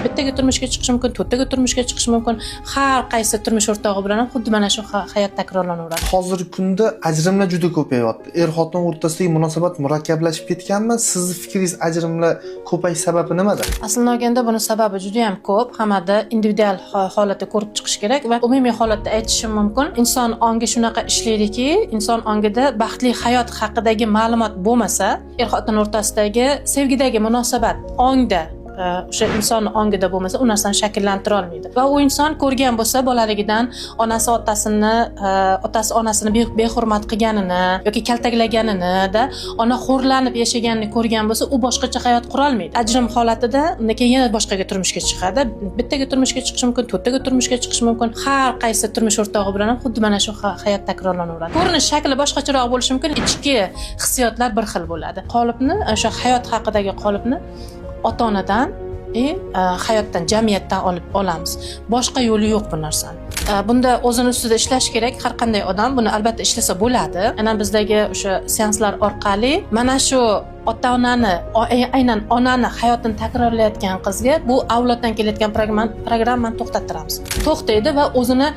bittaga turmushga chiqish mumkin, to'rttaga turmushga chiqish mumkin. Har qaysi turmush o'rtog'i bilan ham xuddi mana shu hayot takrorlanaveradi. Hozirgi kunda ajrimlar juda ko'payapti. Er-xotin o'rtasidagi munosabat murakkablashib ketganmi? Sizning fikringiz ajrimlar ko'payish sababi nimada? Aslini olganda buni sababi juda ham ko'p. Hammada individual holatda ko'rib chiqish kerak va umumiy holatda aytishim mumkin. Inson ongi shunaqa ishlaydiki, inson ongida baxtli hayot haqidagi ma'lumot bo'lmasa, er-xotin o'rtasidagi sevgidagi munosabat ongda o'sha inson ongida bo'lmasa, u narsani shakllantira olmaydi. Va u inson ko'rgan bo'lsa bolaligidan onasi onasini behurmat qilganini yoki kaltaklaganini da ona xo'rlanib yashaganini ko'rgan bo'lsa, u boshqacha hayot qura olmaydi. Ajrim holatida undan keyin yana boshqaga turmushga chiqadi. Bittaga turmushga chiqish mumkin, to'rttaga turmushga chiqish mumkin. Har qaysi turmush o'rtog'i bilan ham xuddi mana shu hayot takrorlanaveradi. Ko'rinish shakli boshqacharoq bo'lishi mumkin, ichki hissiyotlar bir xil bo'ladi. Qolipni, o'sha hayot haqidagi qolipni ota-onadan hayotdan, jamiyatdan olamiz. Boshqa yo'li yo'q bu narsani. Bunda o'zini ustida ishlash kerak. Har qanday odam buni albatta ishlasa bo'ladi. Aynan bizdagi o'sha seanslar orqali mana shu ota-onani, aynan onani hayotini takrorlayotgan qizga bu avloddan kelayotgan programmani to'xtattiramiz. To'xtaydi va o'zini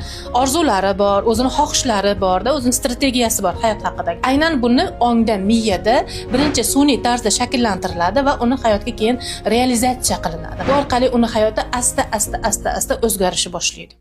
orzulari bor, o'zini xohishlari bor-da, o'zini strategiyasi bor hayot haqida. Aynan buni ongda, miyada birinchi sun'iy tarzda shakllantiriladi va uni hayotga keyin realizatsiya qilinadi. Bu orqali uni hayoti asta o'zgarishni boshlaydi.